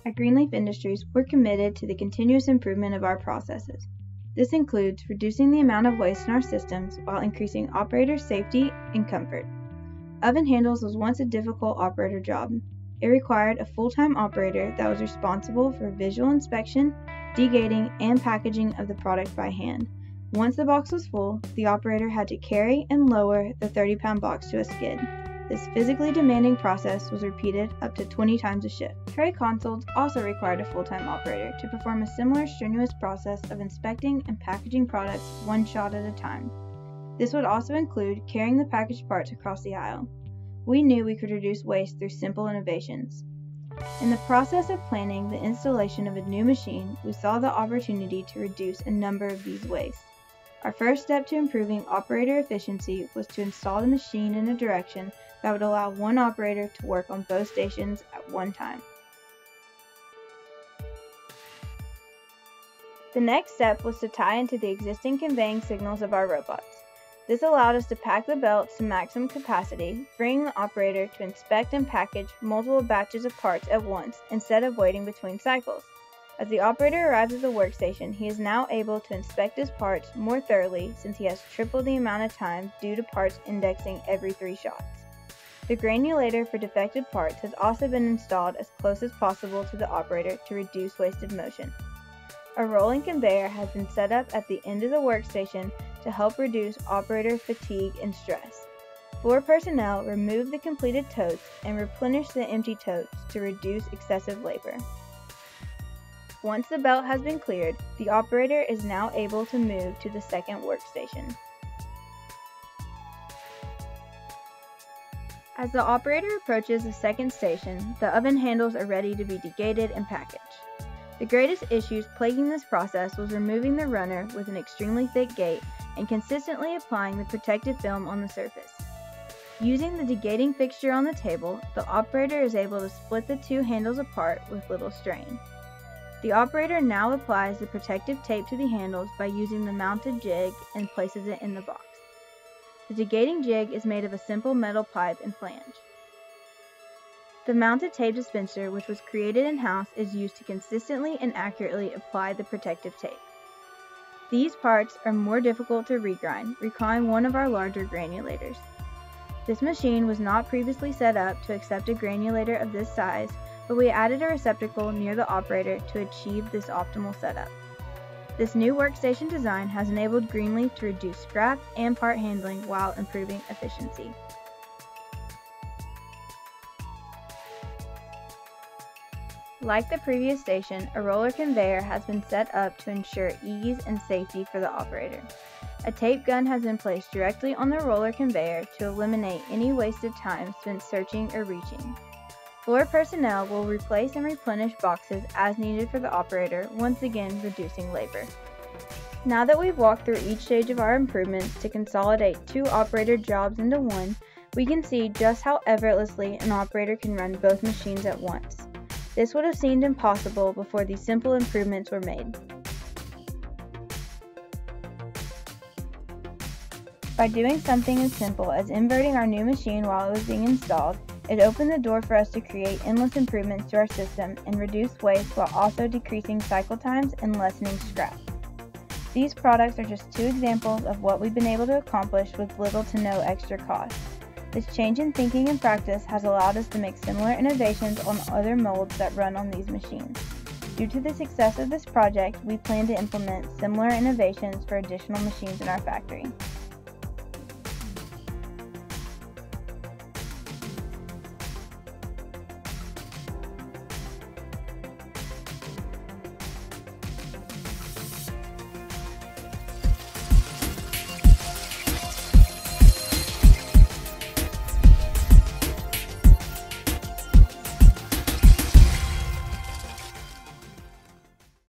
At GreenLeaf Industries, we're committed to the continuous improvement of our processes. This includes reducing the amount of waste in our systems while increasing operator safety and comfort. Oven handles was once a difficult operator job. It required a full-time operator that was responsible for visual inspection, degating, and packaging of the product by hand. Once the box was full, the operator had to carry and lower the 30-pound box to a skid. This physically demanding process was repeated up to 20 times a shift. Tray consoles also required a full-time operator to perform a similar strenuous process of inspecting and packaging products one shot at a time. This would also include carrying the packaged parts across the aisle. We knew we could reduce waste through simple innovations. In the process of planning the installation of a new machine, we saw the opportunity to reduce a number of these wastes. Our first step to improving operator efficiency was to install the machine in a direction that would allow one operator to work on both stations at one time. The next step was to tie into the existing conveying signals of our robots. This allowed us to pack the belts to maximum capacity, freeing the operator to inspect and package multiple batches of parts at once instead of waiting between cycles. As the operator arrives at the workstation, he is now able to inspect his parts more thoroughly since he has tripled the amount of time due to parts indexing every 3 shots. The granulator for defective parts has also been installed as close as possible to the operator to reduce wasted motion. A rolling conveyor has been set up at the end of the workstation to help reduce operator fatigue and stress. Floor personnel remove the completed totes and replenish the empty totes to reduce excessive labor. Once the belt has been cleared, the operator is now able to move to the second workstation. As the operator approaches the second station, the oven handles are ready to be degated and packaged. The greatest issues plaguing this process was removing the runner with an extremely thick gate and consistently applying the protective film on the surface. Using the degating fixture on the table, the operator is able to split the 2 handles apart with little strain. The operator now applies the protective tape to the handles by using the mounted jig and places it in the box. The degating jig is made of a simple metal pipe and flange. The mounted tape dispenser, which was created in-house, is used to consistently and accurately apply the protective tape. These parts are more difficult to regrind, requiring one of our larger granulators. This machine was not previously set up to accept a granulator of this size, but we added a receptacle near the operator to achieve this optimal setup. This new workstation design has enabled GreenLeaf to reduce scrap and part handling while improving efficiency. Like the previous station, a roller conveyor has been set up to ensure ease and safety for the operator. A tape gun has been placed directly on the roller conveyor to eliminate any wasted time spent searching or reaching. Floor personnel will replace and replenish boxes as needed for the operator, once again reducing labor. Now that we've walked through each stage of our improvements to consolidate 2 operator jobs into one, we can see just how effortlessly an operator can run both machines at once. This would have seemed impossible before these simple improvements were made. By doing something as simple as inverting our new machine while it was being installed, it opened the door for us to create endless improvements to our system and reduce waste while also decreasing cycle times and lessening scrap. These products are just 2 examples of what we've been able to accomplish with little to no extra cost. This change in thinking and practice has allowed us to make similar innovations on other molds that run on these machines. Due to the success of this project, we plan to implement similar innovations for additional machines in our factory.